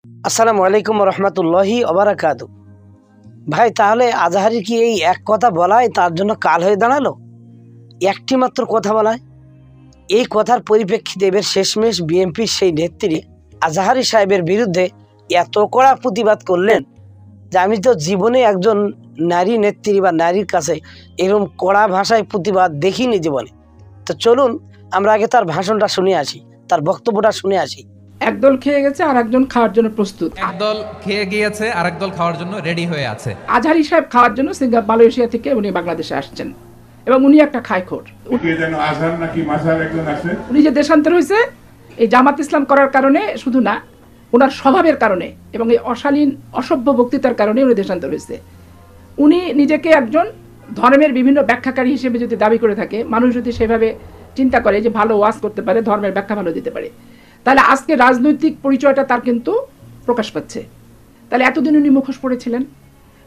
আসসালামু আলাইকুম রহমতুল্লাহি ওবারাকাতু। ভাই, তাহলে আজহারি কি এই এক কথা বলায় তার জন্য কাল হয়ে দাঁড়ালো? একটি মাত্র কথা বলায়? এই কথার পরিপ্রেক্ষিতে এবার শেষমেশ বিএনপির সেই নেত্রী আজহারি সাহেবের বিরুদ্ধে এত কড়া প্রতিবাদ করলেন যে আমি তো জীবনে একজন নারী নেত্রী বা নারীর কাছে এরকম কড়া ভাষায় প্রতিবাদ দেখিনি জীবনে। তো চলুন আমরা আগে তার ভাষণটা শুনে আসি, তার বক্তব্যটা শুনে আসি। একদল খেয়ে গেছে আর একজন খাওয়ার জন্য প্রস্তুত। একদল খেয়ে গিয়েছে আর একদল খাওয়ার জন্য রেডি হয়ে আছে। আজহারি সাহেব খাওয়ার জন্য মালয়েশিয়া থেকে উনি বাংলাদেশে আসছেন এবং উনি একটা খায়খোর। উনি যে দেশান্তর হয়েছে এই জামাত ইসলাম করার কারণে শুধু না, ওনার স্বভাবের কারণে এবং এই অশালীন অসভ্য বক্তৃতার কারণে উনি দেশান্তর হয়েছে। উনি নিজেকে একজন ধর্মের বিভিন্ন ব্যাখ্যাকারী হিসেবে যদি দাবি করে থাকে, মানুষ যদি সেভাবে চিন্তা করে যে ভালো ওয়াজ করতে পারে, ধর্মের ব্যাখ্যা ভালো দিতে পারে, তাহলে আজকে রাজনৈতিক পরিচয়টা তার কিন্তু প্রকাশ পাচ্ছে। তাহলে এতদিন উনি মুখোশ পড়েছিলেন,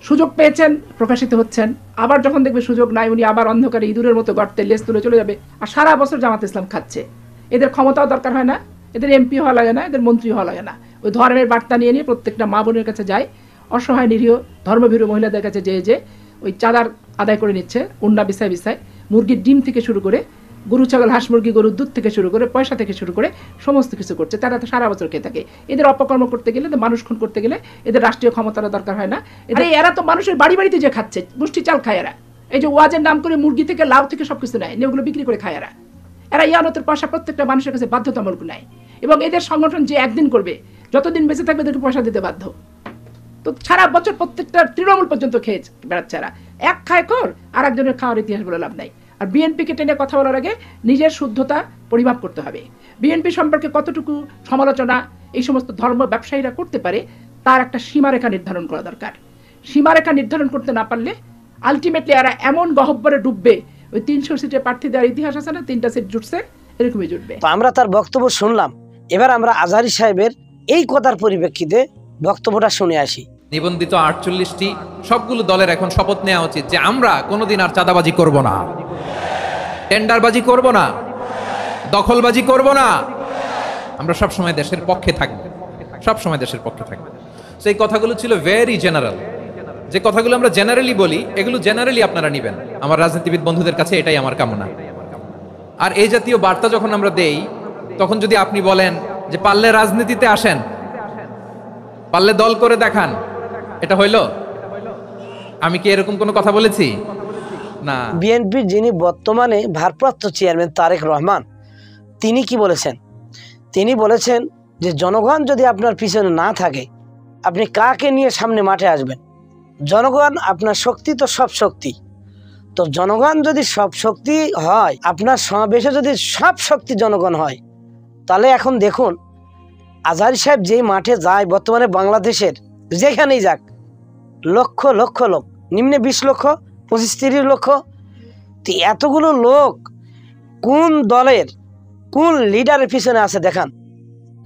সুযোগ পেয়েছেন, প্রকাশিত হচ্ছেন। আবার যখন দেখবে সুযোগ নাই, উনি আবার অন্ধকারে ইঁদুরের মতো গর্তে লেজ তুলে চলে যাবে। আর সারা বছর জামাত ইসলাম খাচ্ছে। এদের ক্ষমতাও দরকার হয় না, এদের এমপি হওয়া লাগে না, এদের মন্ত্রী হওয়া লাগে না। ওই ধর্মের বার্তা নিয়ে নিয়ে প্রত্যেকটা মা বোনের কাছে যায়, অসহায় নিরীহ ধর্মভীরু মহিলাদের কাছে যে ওই চাঁদার আদায় করে নিচ্ছে। উন্না বিছায় বিছায় মুরগির ডিম থেকে শুরু করে গরু ছাগল হাঁস মুরগি গরুর দুধ থেকে শুরু করে পয়সা থেকে শুরু করে সমস্ত কিছু করছে। তারা তো সারা বছর খেয়ে থাকে। এদের অপকর্ম করতে গেলে, মানুষ খুন করতে গেলে এদের রাষ্ট্রীয় ক্ষমতার দরকার হয় না। এরা তো মানুষের বাড়ি বাড়িতে যে খাচ্ছে, মুষ্টি চাল খায় এরা। এই যে ওয়াজের নাম করে মুরগি থেকে লাউ থেকে সবকিছু নেয়, ওগুলো বিক্রি করে খায় এরা। এরা ইয়ানতের পয়সা প্রত্যেকটা মানুষের কাছে বাধ্যতামূলক নেয় এবং এদের সংগঠন যে একদিন করবে, যতদিন বেঁচে থাকবে এদেরকে পয়সা দিতে বাধ্য। তো সারা বছর প্রত্যেকটা তৃণমূল পর্যন্ত খেয়ে বেড়াচ্ছে এরা। এক খায়খোর আর একজনের খাওয়ার ইতিহাস বলে লাভ নাই। আর বিএনপিকে টেনে কথা বলার আগে নিজের শুদ্ধতা পরিমাপ করতে হবে। বিএনপি সম্পর্কে কতটুকু সমালোচনা এই সমস্ত ধর্ম ব্যবসায়ীরা করতে পারে তার একটা সীমারেখা নির্ধারণ করা দরকার। সীমারেখা নির্ধারণ করতে না পারলে আলটিমেটলি এরা এমন গহ্বরে ডুববে, ওই 300 সিটে প্রার্থী দেওয়ার ইতিহাস আছে না, 3টা সিট জুটছে, এরকমই জুটবে। তো আমরা তার বক্তব্য শুনলাম, এবার আমরা আজহারি সাহেবের এই কথার পরিপ্রেক্ষিতে বক্তব্যটা শুনে আসি। নিবন্ধিত 48টি সবগুলো দলের এখন শপথ নেওয়া উচিত যে আমরা কোনোদিন আর চাঁদাবাজি করব না, টেন্ডারবাজি করব না, দখলবাজি করব না। আমরা সবসময় দেশের পক্ষে থাকব, সবসময় দেশের পক্ষে থাকব। তো এই কথাগুলো ছিল ভেরি জেনারেল। যে কথাগুলো আমরা জেনারেলি বলি, এগুলো জেনারেলি আপনারা নিবেন। আমার রাজনীতিবিদ বন্ধুদের কাছে এটাই আমার কামনা। আর এই জাতীয় বার্তা যখন আমরা দেই, তখন যদি আপনি বলেন যে পারলে রাজনীতিতে আসেন, পারলে দল করে দেখান, এটা হইল? আমি কি এরকম কোনো কথা বলেছি? না। বিএনপির যিনি বর্তমানে ভারপ্রাপ্ত চেয়ারম্যান তারেক রহমান, তিনি কি বলেছেন? তিনি বলেছেন যে জনগণ যদি আপনার পিছনে না থাকে, আপনি কাকে নিয়ে সামনে মাঠে আসবেন? জনগণ আপনার শক্তি তো সব শক্তি। তো জনগণ যদি সব শক্তি হয়, আপনার সমাবেশে যদি সব শক্তি জনগণ হয়, তাহলে এখন দেখুন আজহারি সাহেব যেই মাঠে যায়, বর্তমানে বাংলাদেশের যেখানেই যাক লক্ষ লক্ষ লোক, নিম্নে 20 লক্ষ 25-30 লক্ষ। তো এতগুলো লোক কোন দলের কোন লিডারের পিছনে আছে দেখান।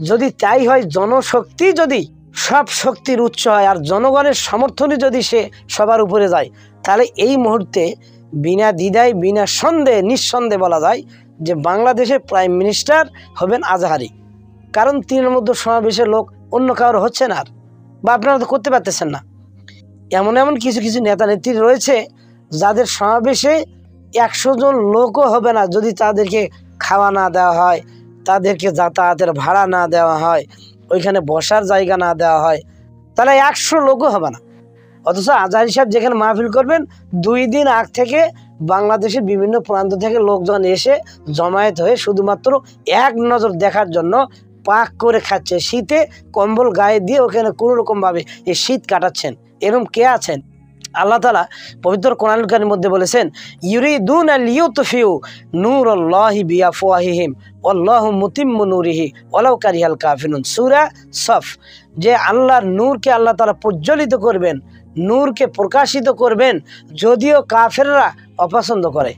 যদি তাই হয়, জনশক্তি যদি সব শক্তির উৎস হয় আর জনগণের সমর্থনে যদি সে সবার উপরে যায়, তাহলে এই মুহূর্তে বিনা দ্বিধায় বিনা সন্দেহে নিঃসন্দেহে বলা যায় যে বাংলাদেশের প্রাইম মিনিস্টার হবেন আজহারি। কারণ তিনের মধ্যে সমাবেশের লোক অন্য কারো হচ্ছে না, বা আপনারা তো করতে পারতেছেন না। এমন এমন কিছু কিছু নেতা নেত্রী রয়েছে যাদের সমাবেশে 100 জন লোকও হবে না যদি তাদেরকে খাওয়া না দেওয়া হয়, তাদেরকে যাতায়াতের ভাড়া না দেওয়া হয়, ওইখানে বসার জায়গা না দেওয়া হয়, তাহলে 100 লোকও হবে না। অথচ আজহারি সাহেব যেখানে মাহফিল করবেন, 2 দিন আগ থেকে বাংলাদেশের বিভিন্ন প্রান্ত থেকে লোকজন এসে জমায়েত হয়ে শুধুমাত্র এক নজর দেখার জন্য পাক করে খাচ্ছে, শীতে কম্বল গায়ে দিয়ে ওখানে কোনো রকমভাবে এই শীত কাটাচ্ছেন। এরকম কে আছেন? আল্লাহ তাআলা পবিত্র কোরআনুল কারীমের মধ্যে বলেছেন, ইউরিদুনা লিইউতফিউ নূরাল্লাহি বিআফওয়াহিহিম ওয়াল্লাহু মুতিম্মু নূরিহি ওয়ালাউ কারিহাল কাফিরুন। সূরা সফ। যে আল্লাহর নূরকে আল্লাহ তাআলা প্রজ্বলিত করবেন, নূরকে প্রকাশিত করবেন, যদিও কাফেররা অপছন্দ করে।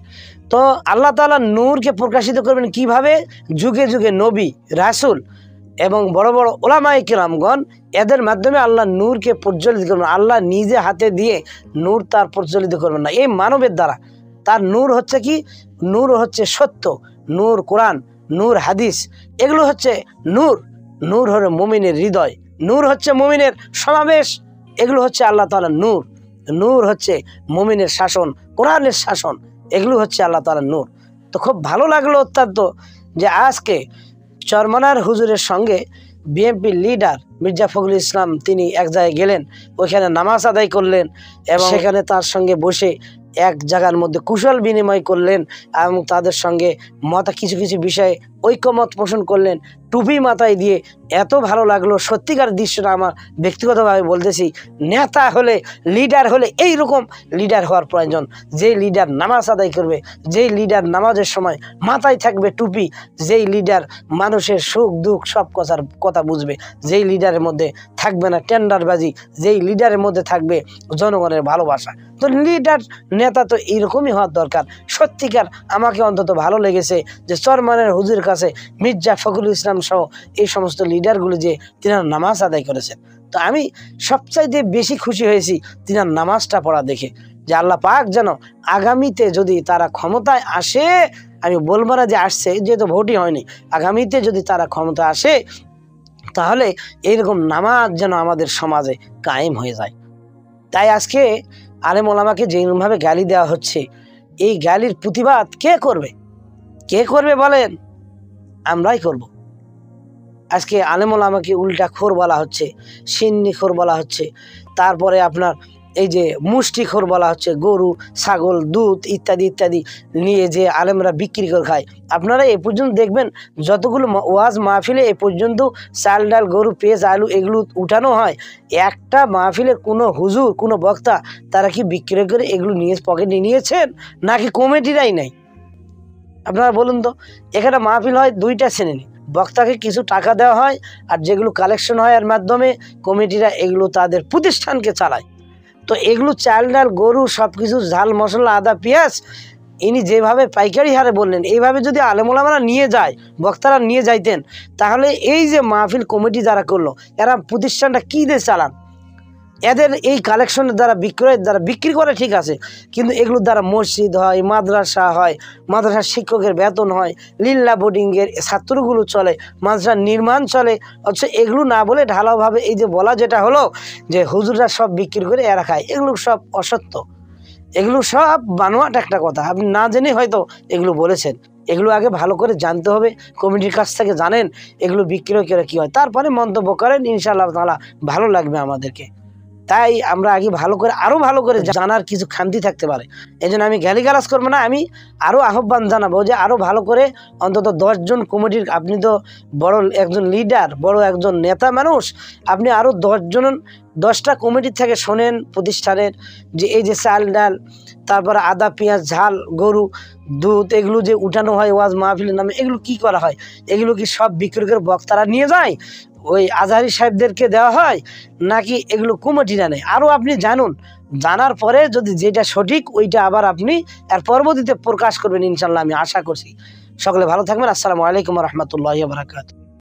তো আল্লাহ তাআলা নূরকে প্রকাশিত করবেন কিভাবে? যুগে যুগে নবী, রাসূল এবং বড় বড় ওলামায়ে কেরামগণ, এদের মাধ্যমে আল্লাহ নূরকে প্রজ্বলিত করবেন। আল্লাহ নিজে হাতে দিয়ে নূর তার প্রজ্বলিত করবেন না, এই মানবের দ্বারা। তার নূর হচ্ছে কি? নূর হচ্ছে সত্য, নূর কোরআন, নূর হাদিস, এগুলো হচ্ছে নূর। নূর হলো মুমিনের হৃদয়, নূর হচ্ছে মুমিনের সমাবেশ, এগুলো হচ্ছে আল্লাহ তাআলার নূর। নূর হচ্ছে মুমিনের শাসন, কোরআনের শাসন, এগুলো হচ্ছে আল্লাহ তাআলার নূর। তো খুব ভালো লাগলো অত্যন্ত যে আজকে চরমনার হুজুরের সঙ্গে বিএনপির লিডার মির্জা ফখরুল ইসলাম তিনি এক জায়গায় গেলেন, ওইখানে নামাজ আদায় করলেন এবং সেখানে তার সঙ্গে বসে এক জায়গার মধ্যে কুশল বিনিময় করলেন এবং তাদের সঙ্গে কিছু কিছু বিষয়ে ঐক্যমত পোষণ করলেন, টুপি মাথায় দিয়ে। এত ভালো লাগলো সত্যিকার দৃশ্যটা। আমার ব্যক্তিগতভাবে বলতেছি, নেতা হলে, লিডার হলে এইরকম লিডার হওয়ার প্রয়োজন, যেই লিডার নামাজ আদায় করবে, যেই লিডার নামাজের সময় মাথায় থাকবে টুপি, যেই লিডার মানুষের সুখ দুঃখ সব কথা বুঝবে, যেই লিডারের মধ্যে থাকবে না টেন্ডারবাজি, যেই লিডারের মধ্যে থাকবে জনগণের ভালোবাসা। তো লিডার নেতা তো এইরকমই হওয়ার দরকার। সত্যিকার আমাকে অন্তত ভালো লেগেছে যে চরমনার হুজুরের কাছে মির্জা ফখরুল ইসলাম সহ এই সমস্ত লিডারগুলো যে তিনার নামাজ আদায় করেছেন। তো আমি সবচাইতে বেশি খুশি হয়েছি তিনার নামাজটা পড়া দেখে, যে আল্লাহ পাক যেন আগামীতে যদি তারা ক্ষমতায় আসে, আমি বলবো না যে আসছে, যেহেতু ভোটই হয়নি, আগামীতে যদি তারা ক্ষমতা আসে তাহলে এইরকম নামাজ যেন আমাদের সমাজে কায়েম হয়ে যায়। তাই আজকে আলেম ওলামাকে যেরকমভাবে গালি দেওয়া হচ্ছে, এই গালির প্রতিবাদ কে করবে? কে করবে বলেন? আমরাই করব। আজকে আলেম ওলামাকে উল্টা খোর বলা হচ্ছে, সিন্নি খোর বলা হচ্ছে, তারপরে আপনার এই যে মুষ্টিখোর বলা হচ্ছে, গরু ছাগল দুধ ইত্যাদি ইত্যাদি নিয়ে যে আলেমরা বিক্রি করে খায়। আপনারা এ পর্যন্ত দেখবেন যতগুলো ওয়াজ মাহফিলে এ পর্যন্ত চাল ডাল গরু পেঁয়াজ আলু এগুলো উঠানো হয়, একটা মাহফিলের কোনো হুজুর কোনো বক্তা তারা কি বিক্রি করে এগুলো নিয়ে পকেটে নিয়েছেন নাকি কমিটিরাই নেই? আপনারা বলুন তো। এখানে মাহফিল হয় দুইটা শ্রেণী, বক্তাকে কিছু টাকা দেওয়া হয় আর যেগুলো কালেকশন হয় এর মাধ্যমে কমিটিরা এগুলো তাদের প্রতিষ্ঠানকে চালায়। তো এগুলো চাল ডাল গরু সব কিছু ঝাল মশলা আদা পেঁয়াজ ইনি যেভাবে পাইকারি হারে বললেন, এইভাবে যদি আলেম ওলামারা নিয়ে যায়, বক্তারা নিয়ে যাইতেন, তাহলে এই যে মাহফিল কমিটি যারা করলো এরা প্রতিষ্ঠানটা কী দিয়ে চালান? এদের এই কালেকশনের দ্বারা বিক্রি করে ঠিক আছে, কিন্তু এগুলোর দ্বারা মসজিদ হয়, মাদ্রাসা হয়, মাদ্রাসার শিক্ষকের বেতন হয়, লিল্লা বোর্ডিংয়ের ছাত্রগুলো চলে, মাদ্রাসার নির্মাণ চলে। অথচ এগুলো না বলে ঢালাওভাবে এই যে বলা যেটা হলো যে হুজুররা সব বিক্রি করে এরা খায়, এগুলো সব অসত্য, এগুলো সব বানোয়াট একটা কথা। আপনি না জেনে হয়তো এগুলো বলেছেন, এগুলো আগে ভালো করে জানতে হবে, কমিটির কাছ থেকে জানেন এগুলো বিক্রি করে কী হয়, তারপরে মন্তব্য করেন, ইনশাআল্লাহ তাআলা ভালো লাগবে আমাদেরকে। তাই আমরা আগে ভালো করে আরও ভালো করে জানার কিছু খামতি থাকতে পারে, এই জন্য আমি গালিগালাজ করবো না, আমি আরও আহ্বান জানাবো যে আরও ভালো করে অন্তত 10 জন কমিটির, আপনি তো বড় একজন লিডার, বড় একজন নেতা মানুষ, আপনি আরও 10টা কমিটির থেকে শোনেন প্রতিষ্ঠানের যে এই যে চাল ডাল তারপরে আদা পেঁয়াজ ঝাল গরু দুধ এগুলো যে উঠানো হয় ওয়াজ মাহফিলের নামে, এগুলো কি করা হয়? এগুলো কি সব বিক্রি করে বক্তারা নিয়ে যায়, ওই আজহারি সাহেবদেরকে দেওয়া হয়, নাকি এগুলো কমিটিরা নেয়? আরও আপনি জানুন, জানার পরে যদি যেটা সঠিক ওইটা আবার আপনি এর পরবর্তীতে প্রকাশ করবেন ইনশাল্লাহ, আমি আশা করছি। সকলে ভালো থাকবেন। আসসালামু আলাইকুম ওয়া রাহমাতুল্লাহি ওয়া বারাকাতুহু।